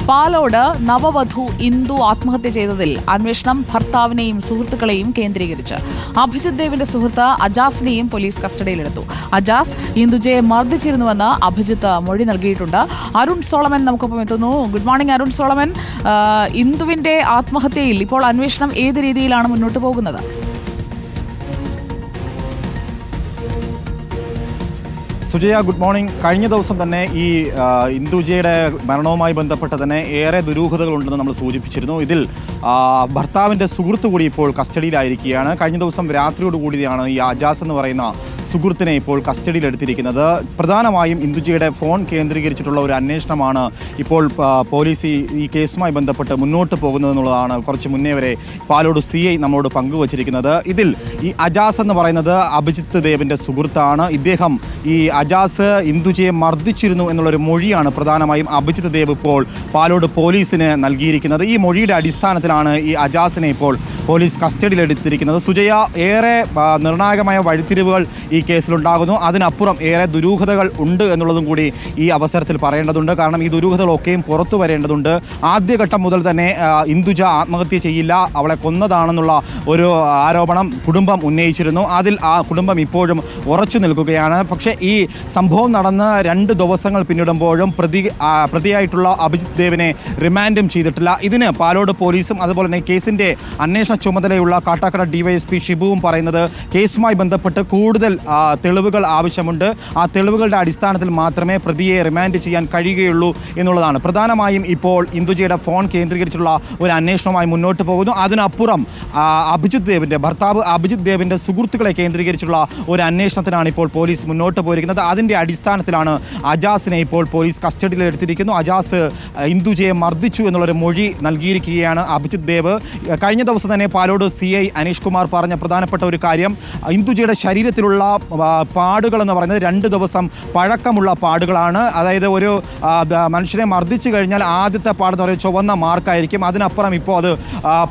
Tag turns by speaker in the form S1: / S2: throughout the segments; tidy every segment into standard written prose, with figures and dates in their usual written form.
S1: പാലോട് നവവധു ഇന്ദു ആത്മഹത്യ ചെയ്തതിൽ അന്വേഷണം ഭർത്താവിനെയും സുഹൃത്തുക്കളെയും കേന്ദ്രീകരിച്ച്. അഭിജിത് ദേവിന്റെ സുഹൃത്ത് അജാസിനെയും പോലീസ് കസ്റ്റഡിയിലെടുത്തു. അജാസ് ഇന്ദുജയെ മർദ്ദിച്ചിരുന്നുവെന്ന് അഭിജിത്ത് മൊഴി നൽകിയിട്ടുണ്ട്. അരുൺ സോളമൻ നമുക്കൊപ്പം എത്തുന്നു. Good morning Arun Solomon. ഇന്ദുവിന്റെ ആത്മഹത്യയിൽ ഇപ്പോൾ അന്വേഷണം ഏത് രീതിയിലാണ് മുന്നോട്ട് പോകുന്നത്?
S2: Sujaya, good morning. കഴിഞ്ഞ ദിവസം തന്നെ ഈ ഇന്ദുജയുടെ മരണവുമായി ബന്ധപ്പെട്ട് തന്നെ ഏറെ ദുരൂഹതകളുണ്ടെന്ന് നമ്മൾ സൂചിപ്പിച്ചിരുന്നു. ഇതിൽ ഭർത്താവിൻ്റെ സുഹൃത്ത് കൂടി ഇപ്പോൾ കസ്റ്റഡിയിലായിരിക്കുകയാണ്. കഴിഞ്ഞ ദിവസം രാത്രിയോടുകൂടിയാണ് ഈ അജാസ് എന്ന് പറയുന്ന സുഹൃത്തിനെ ഇപ്പോൾ കസ്റ്റഡിയിലെടുത്തിരിക്കുന്നത്. പ്രധാനമായും ഇന്ദുജയുടെ ഫോൺ കേന്ദ്രീകരിച്ചിട്ടുള്ള ഒരു അന്വേഷണമാണ് ഇപ്പോൾ പോലീസ് ഈ കേസുമായി ബന്ധപ്പെട്ട് മുന്നോട്ട് പോകുന്നതെന്നുള്ളതാണ് കുറച്ച് മുന്നേ വരെ പാലോട് CI നമ്മളോട് പങ്കുവച്ചിരിക്കുന്നത്. ഇതിൽ ഈ അജാസ് എന്ന് പറയുന്നത് അഭിജിത്ത് ദേവിൻ്റെ സുഹൃത്താണ്. ഇദ്ദേഹം ഈ അജാസ് ഇന്ദുജയെ മർദ്ദിച്ചിരുന്നു എന്നുള്ളൊരു മൊഴിയാണ് പ്രധാനമായും അഭിജിത്ത് ദേവ് ഇപ്പോൾ പാലോട് പോലീസിന് നൽകിയിരിക്കുന്നത്. ഈ മൊഴിയുടെ അടിസ്ഥാനത്തിലാണ് ഈ അജാസിനെ ഇപ്പോൾ പോലീസ് കസ്റ്റഡിയിലെടുത്തിരിക്കുന്നത്. സുജയ, ഏറെ നിർണായകമായ വഴിത്തിരിവുകൾ ഈ കേസിലുണ്ടാകുന്നു. അതിനപ്പുറം ഏറെ ദുരൂഹതകൾ ഉണ്ട് എന്നുള്ളതും കൂടി ഈ അവസരത്തിൽ പറയേണ്ടതുണ്ട്. കാരണം ഈ ദുരൂഹതകളൊക്കെയും പുറത്തു വരേണ്ടതുണ്ട്. ആദ്യഘട്ടം മുതൽ തന്നെ ഇന്ദുജ ആത്മഹത്യ ചെയ്യില്ല, അവളെ കൊന്നതാണെന്നുള്ള ഒരു ആരോപണം കുടുംബം ഉന്നയിച്ചിരുന്നു. അതിൽ ആ കുടുംബം ഇപ്പോഴും ഉറച്ചു നിൽക്കുകയാണ്. പക്ഷേ ഈ സംഭവം നടന്ന് 2 ദിവസങ്ങൾ പിന്നിടുമ്പോഴും പ്രതിയായിട്ടുള്ള അഭിജിത് ദേവിനെ റിമാൻഡും ചെയ്തിട്ടില്ല. ഇതിന് പാലോട് പോലീസും അതുപോലെ തന്നെ കേസിൻ്റെ അന്വേഷണ ചുമതലയുള്ള കാട്ടാക്കട DYSP ഷിബുവും പറയുന്നത് കേസുമായി ബന്ധപ്പെട്ട് കൂടുതൽ തെളിവുകൾ ആവശ്യമുണ്ട്. ആ തെളിവുകളുടെ അടിസ്ഥാനത്തിൽ മാത്രമേ പ്രതിയെ റിമാൻഡ് ചെയ്യാൻ കഴിയുകയുള്ളൂ എന്നുള്ളതാണ്. പ്രധാനമായും ഇപ്പോൾ ഇന്ദുജയുടെ ഫോൺ കേന്ദ്രീകരിച്ചുള്ള ഒരു അന്വേഷണവുമായി മുന്നോട്ട് പോകുന്നു. അതിനപ്പുറം ഭർത്താവ് അഭിജിത് ദേവിൻ്റെ സുഹൃത്തുക്കളെ കേന്ദ്രീകരിച്ചുള്ള ഒരു അന്വേഷണത്തിനാണ് ഇപ്പോൾ പോലീസ് മുന്നോട്ട് പോയിരിക്കുന്നത്. അതിൻ്റെ അടിസ്ഥാനത്തിലാണ് അജാസിനെ ഇപ്പോൾ പോലീസ് കസ്റ്റഡിയിലെടുത്തിരിക്കുന്നു. അജാസ് ഇന്ദുജയെ മർദ്ദിച്ചു എന്നുള്ളൊരു മൊഴി നൽകിയിരിക്കുകയാണ് അഭിജിത് ദേവ്. കഴിഞ്ഞ ദിവസം തന്നെ പാലോട് CI അനീഷ് കുമാർ പറഞ്ഞ പ്രധാനപ്പെട്ട ഒരു കാര്യം, ഇന്ദുജയുടെ ശരീരത്തിലുള്ള പാടുകൾ എന്ന് പറയുന്നത് 2 ദിവസം പഴക്കമുള്ള പാടുകളാണ്. അതായത് ഒരു മനുഷ്യനെ മർദ്ദിച്ചു കഴിഞ്ഞാൽ ആദ്യത്തെ പാടെന്ന് പറയുന്നത് ചുവന്ന മാർക്കായിരിക്കും. അതിനപ്പുറം ഇപ്പോൾ അത്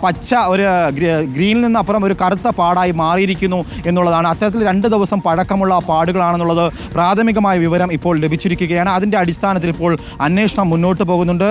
S2: പച്ച ഒരു ഗ്രീനിൽ നിന്നപ്പുറം ഒരു കറുത്ത പാടായി മാറിയിരിക്കുന്നു എന്നുള്ളതാണ്. അത്തരത്തിൽ 2 ദിവസം പഴക്കമുള്ള പാടുകളാണെന്നുള്ളത് പ്രാഥമികമായ വിവരം ഇപ്പോൾ ലഭിച്ചിരിക്കുകയാണ്. അതിൻ്റെ അടിസ്ഥാനത്തിൽ ഇപ്പോൾ അന്വേഷണം മുന്നോട്ട് പോകുന്നുണ്ട്.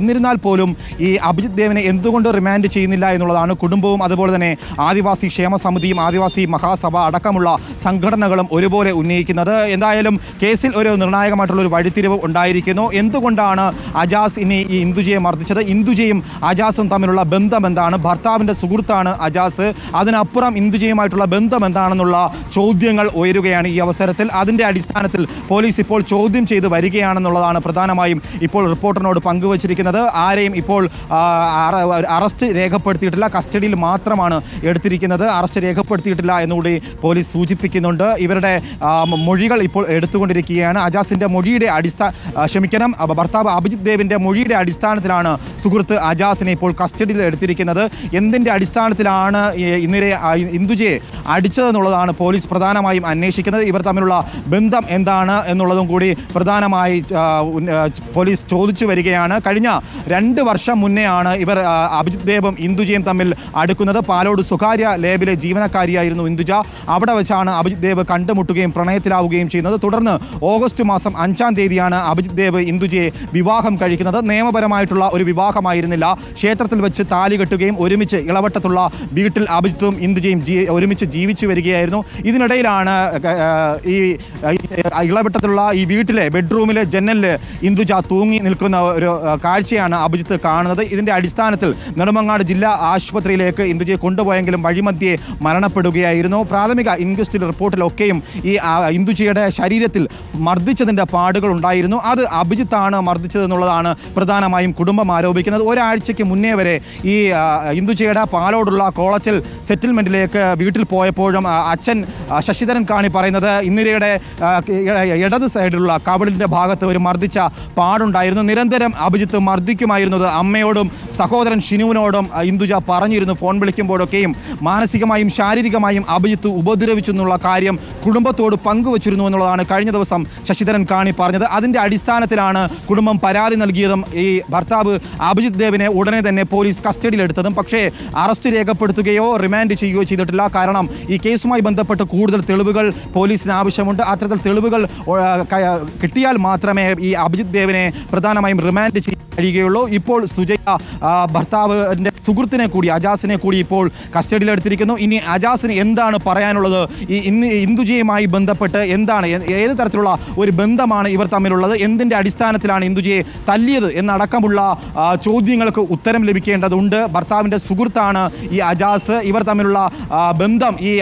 S2: എന്നിരുന്നാൽ പോലും ഈ അഭിജിത് ദേവിനെ എന്തുകൊണ്ട് റിമാൻഡ് ചെയ്യുന്നില്ല എന്നുള്ളതാണ് കുടുംബവും അതുപോലെ തന്നെ ആദിവാസി ക്ഷേമ സമിതിയും ആദിവാസി മഹാസഭ അടക്കമുള്ള സംഘടനകളും ഒരുപോലെ ഉന്നയിക്കുന്നത്. എന്തായാലും കേസിൽ ഒരു നിർണായകമായിട്ടുള്ള ഒരു വഴിത്തിരിവ് ഉണ്ടായിരിക്കുന്നു. എന്തുകൊണ്ടാണ് അജാസ് ഇനി ഈ ഇന്ദുജയെ മർദ്ദിച്ചത്? ഇന്ദുജയും അജാസും തമ്മിലുള്ള ബന്ധം എന്താണ്? ഭർത്താവിൻ്റെ സുഹൃത്താണ് അജാസ്. അതിനപ്പുറം ഇന്ദുജയുമായിട്ടുള്ള ബന്ധം എന്താണെന്നുള്ള ചോദ്യങ്ങൾ ഉയരുകയാണ് ഈ അവസരത്തിൽ. അതിൻ്റെ അടിസ്ഥാനത്തിൽ പോലീസ് ഇപ്പോൾ ചോദ്യം ചെയ്ത് വരികയാണെന്നുള്ളതാണ് പ്രധാനമായും ഇപ്പോൾ റിപ്പോർട്ടറിനോട് പങ്കുവച്ചിരിക്കുന്നത്. ആരെയും ഇപ്പോൾ അറസ്റ്റ് രേഖപ്പെടുത്തിയിട്ടില്ല, കസ്റ്റഡിയിൽ മാത്രമാണ് എടുത്തിരിക്കുന്നത്. അറസ്റ്റ് രേഖപ്പെടുത്തിയിട്ടില്ല എന്നുകൂടി പോലീസ് സൂചിപ്പിക്കുന്നുണ്ട്. ഇവരുടെ മൊഴികൾ ഇപ്പോൾ എടുത്തുകൊണ്ടിരിക്കുകയാണ്. അജാസിൻ്റെ മൊഴിയുടെ ഭർത്താവ് അഭിജിത് ദേവിൻ്റെ മൊഴിയുടെ അടിസ്ഥാനത്തിലാണ് സുഹൃത്ത് അജാസിനെ ഇപ്പോൾ കസ്റ്റഡിയിൽ എടുത്തിരിക്കുന്നത്. എന്തിൻ്റെ അടിസ്ഥാനത്തിലാണ് ഇന്ദുജയെ അടിച്ചതെന്നുള്ളതാണ് പോലീസ് പ്രധാനമായും അന്വേഷിക്കുന്നത്. ഇവർ തമ്മിലുള്ള ബന്ധം എന്താണ് എന്നുള്ളതും കൂടി പ്രധാനമായി പോലീസ് ചോദിച്ചു വരികയാണ്. കഴിഞ്ഞ 2 വർഷം മുന്നെയാണ് ഇവർ അഭിജിത് ദേവും ഇന്ദുജയും തമ്മിൽ അടുക്കുന്നത്. പാലോട് സ്വകാര്യ ലേബിലെ ജീവനക്കാരിയായിരുന്നു ഇന്ദുജ. അവിടെ വെച്ചാണ് അഭിജിത് ദേവ് കണ്ടുമുട്ടുകയും പ്രണയത്തിലാവുകയും ചെയ്യുന്നത്. തുടർന്ന് ഓഗസ്റ്റ് മാസം 5-ാം തീയതിയാണ് അഭിജിത് ദേവ് ഇന്ദുജയെ വിവാഹം കഴിക്കുന്നത്. നിയമപരമായിട്ടുള്ള ഒരു വിവാഹമായിരുന്നില്ല. ക്ഷേത്രത്തിൽ വെച്ച് താലി കെട്ടുകയും ഒരുമിച്ച് ഇളവട്ടത്തുള്ള വീട്ടിൽ അഭിജിത്തും ഇന്ദുജയും ഒരുമിച്ച് ജീവിച്ചു വരികയായിരുന്നു. ഇതിനിടയിലാണ് ഈ ഇളവട്ടത്തുള്ള ഈ വീട്ടിലെ ബെഡ്റൂമിലെ ജനലിൽ ഇന്ദുജ തൂങ്ങി നിൽക്കുന്ന ഒരു കാഴ്ചയാണ് അഭിജിത്ത് കാണുന്നത്. ഇതിൻ്റെ അടിസ്ഥാനത്തിൽ നെടുമങ്ങാട് ജില്ലാ ആശുപത്രിയിലേക്ക് ഇന്ദുജയെ കൊണ്ടുപോയെങ്കിലും വഴിമധ്യേ മരണപ്പെടുകയായിരുന്നു. പ്രാഥമിക ഇൻക്വസ്റ്റ് റിപ്പോർട്ടിലൊക്കെയും ഈ ഇന്ദുജയുടെ ശരീരത്തിൽ മർദ്ദിച്ചതിൻ്റെ പാടുകൾ ഉണ്ടായിരുന്നു. അത് അഭിജിത്താണ് മർദ്ദിച്ചതെന്നുള്ളതാണ് പ്രധാനമായും കുടുംബം ആരോപിക്കുന്നത്. ഒരാഴ്ചയ്ക്ക് മുന്നേ വരെ ഈ ഇന്ദുജയുടെ പാലോടുള്ള കോളച്ചൽ സെറ്റിൽമെൻറ്റിലേക്ക് വീട്ടിൽ പോയപ്പോഴും അച്ഛൻ ശശിധരൻ കാണി പറയുന്നത് ഇന്ദിരയുടെ ഇടത് സൈഡിലുള്ള കവിളിൻ്റെ ഭാഗത്ത് ഒരു മർദ്ദിച്ച പാടുണ്ടായിരുന്നു. നിരന്തരം അഭിജിത്ത് മർദ്ദിക്കുമായിരുന്നത് അമ്മയോടും സഹോദരൻ ഷിനുവിനോടും ഇന്ദുജ പറഞ്ഞിരുന്നു. ഫോൺ വിളിക്കുമ്പോഴൊക്കെയും മാനസികമായും ശാരീരികമായും അഭിജിത്ത് ഉപദ്രവിച്ചു എന്നുള്ള കാര്യം കുടുംബത്തോട് പങ്കുവച്ചിരുന്നു എന്നുള്ളതാണ് കഴിഞ്ഞ ദിവസം ശശിധരൻ കാണി പറഞ്ഞത്. അതിൻ്റെ അടിസ്ഥാനത്തിലാണ് കുടുംബം പരാതി നൽകിയതും ഈ ഭർത്താവ് അഭിജിത് ദേവിനെ ഉടനെ തന്നെ പോലീസ് കസ്റ്റഡിയിലെടുത്തതും. പക്ഷേ അറസ്റ്റ് രേഖപ്പെടുത്തുകയോ റിമാൻഡ് ചെയ്യുകയോ ചെയ്തിട്ടില്ല. കാരണം ഈ കേസുമായി ബന്ധപ്പെട്ട് കൂടുതൽ തെളിവുകൾ പോലീസിന് ആവശ്യമുണ്ട്. ആവശ്യമുണ്ട്. അത്തരത്തിൽ തെളിവുകൾ കിട്ടിയാൽ മാത്രമേ ഈ അഭിജിത്ത് ദേവിനെ പ്രധാനമായും റിമാൻഡ് ചെയ്യാൻ കഴിയുകയുള്ളൂ. ഇപ്പോൾ സുജയ ഭർത്താവിൻ്റെ സുഹൃത്തിനെ കൂടി അജാസിനെ കൂടി ഇപ്പോൾ കസ്റ്റഡിയിലെടുത്തിരിക്കുന്നു. ഇനി അജാസിന് എന്താണ് പറയാനുള്ളത്, ഈ ഇന്ദുജയുമായി ബന്ധപ്പെട്ട് എന്താണ്, ഏത് തരത്തിലുള്ള ഒരു ബന്ധമാണ് ഇവർ തമ്മിലുള്ളത്, എന്തിൻ്റെ അടിസ്ഥാനത്തിലാണ് ഇന്ദുജയെ തല്ലിയത് എന്നടക്കമുള്ള ചോദ്യങ്ങൾക്ക് ഉത്തരം ലഭിക്കേണ്ടതുണ്ട്. ഭർത്താവിൻ്റെ സുഹൃത്താണ് ഈ അജാസ്. ഇവർ തമ്മിലുള്ള ബന്ധം ഈ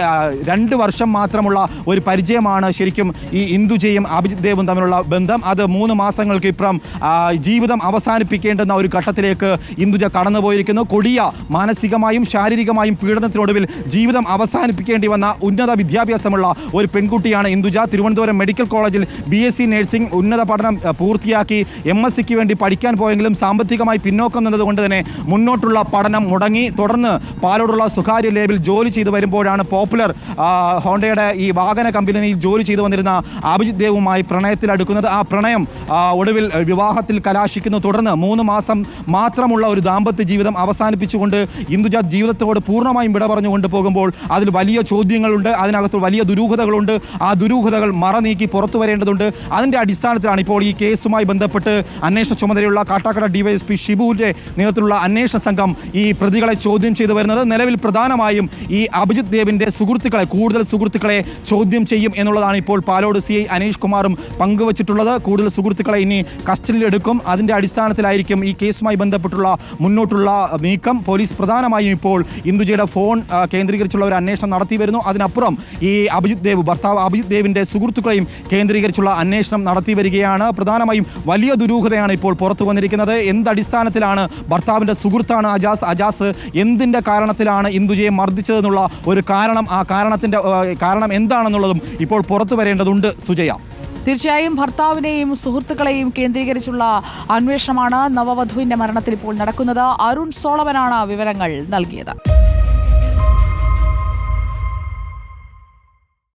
S2: 2 വർഷം മാത്രമുള്ള ഒരു പരിചയമാണ് ശരിക്കും ഈ ഇന്ദുജയും അഭിജിത്ത് ദേവും തമ്മിലുള്ള ബന്ധം. അത് 3 മാസങ്ങൾക്ക് ഇപ്പുറം ജീവിതം അവസാനിപ്പിക്കേണ്ടുന്ന ഒരു ഘട്ടത്തിലേക്ക് ഇന്ദുജ കടന്നുപോയിരിക്കുന്നു. കൊടിയ മാനസികമായും ശാരീരികമായും പീഡനത്തിനൊടുവിൽ ജീവിതം അവസാനിപ്പിക്കേണ്ടി വന്ന ഉന്നത വിദ്യാഭ്യാസമുള്ള ഒരു പെൺകുട്ടിയാണ് ഇന്ദുജ. തിരുവനന്തപുരം മെഡിക്കൽ കോളേജിൽ BSc നഴ്സിംഗ് ഉന്നത പഠനം പൂർത്തിയാക്കി MScക്ക് വേണ്ടി പഠിക്കാൻ പോയെങ്കിലും സാമ്പത്തികമായി പിന്നോക്കം നിന്നതുകൊണ്ട് തന്നെ മുന്നോട്ടുള്ള പഠനം മുടങ്ങി. തുടർന്ന് പാലോടുള്ള സ്വകാര്യ ലേബിൽ ജോലി ചെയ്തു വരുമ്പോഴാണ് പോപ്പുലർ ഹോണ്ടയുടെ ഈ വാഹന കമ്പനിയിൽ ജോലി ചെയ്തു വന്നിരുന്ന അഭിജിത്ത് ദേവുമായി പ്രണയത്തിലടുക്കുന്നത്. ആ പ്രണയം ഒടുവിൽ വിവാഹത്തിൽ കലാശിക്കുന്നു. തുടർന്ന് 3 മാസം മാത്രമുള്ള ഒരു ദാമ്പത്യ ജീവിതം അവസാനിപ്പിച്ചുകൊണ്ട് ഇന്ദുജ ജീവിതത്തോട് പൂർണ്ണമായും വിട പറഞ്ഞുകൊണ്ട് പോകുമ്പോൾ അതിൽ വലിയ ചോദ്യങ്ങളുണ്ട്, അതിനകത്ത് വലിയ ദുരൂഹതകളുണ്ട്. ആ ദുരൂഹതകൾ മറനീക്കി പുറത്തു വരേണ്ടതുണ്ട്. അതിൻ്റെ അടിസ്ഥാനത്തിലാണ് ഇപ്പോൾ ഈ കേസുമായി ബന്ധപ്പെട്ട് അന്വേഷണ ചുമതലയുള്ള കാട്ടാക്കട DYSP ഷിബുവിൻ്റെ നേതൃത്വത്തിലുള്ള അന്വേഷണ സംഘം ഈ പ്രതികളെ ചോദ്യം ചെയ്തു വരുന്നത്. നിലവിൽ പ്രധാനമായും ഈ അഭിജിത്ത് ദേവിൻ്റെ കൂടുതൽ സുഹൃത്തുക്കളെ ചോദ്യം ചെയ്യും എന്നുള്ളതാണ് ഇപ്പോൾ പാലോട് CI അനീഷ് കുമാറും പങ്കുവച്ചിട്ടുള്ളത്. കൂടുതൽ സുഹൃത്തുക്കളെ ഇനി കസ്റ്റഡിയിൽ എടുക്കും. അതിൻ്റെ അടിസ്ഥാനത്തിലായിരിക്കും ഈ കേസുമായി ബന്ധപ്പെട്ടുള്ള മുന്നോട്ടുള്ള നീക്കം. പോലീസ് പ്രധാനമായും ഇപ്പോൾ ഇന്ദുജയുടെ ഫോൺ കേന്ദ്രീകരിച്ചുള്ള ഒരു അന്വേഷണം നടത്തി വരുന്നു. അതിനപ്പുറം ഈ ഭർത്താവ് അഭിജിത്ത് ദേവിൻ്റെ സുഹൃത്തുക്കളെയും കേന്ദ്രീകരിച്ചുള്ള അന്വേഷണം നടത്തി വരികയാണ്. പ്രധാനമായും വലിയ ദുരൂഹതയാണ് ഇപ്പോൾ പുറത്തു വന്നിരിക്കുന്നത്. എന്തടിസ്ഥാനത്തിലാണ് ഭർത്താവിൻ്റെ സുഹൃത്താണ് അജാസ് എന്തിൻ്റെ കാരണത്തിലാണ് ഇന്ദുജയെ മർദ്ദിച്ചതെന്നുള്ള ഒരു കാരണം, ആ കാരണം എന്താണെന്നുള്ളതും ഇപ്പോൾ പുറത്തു വരേണ്ടതുണ്ട്. സുജയ,
S1: തീർച്ചയായും ഭർത്താവിനെയും സുഹൃത്തുക്കളെയും കേന്ദ്രീകരിച്ചുള്ള അന്വേഷണമാണ് നവവധുവിന്റെ മരണത്തിൽ ഇപ്പോൾ നടക്കുന്നത്. അരുൺ സോളമനാണ് വിവരങ്ങൾ നൽകിയത്.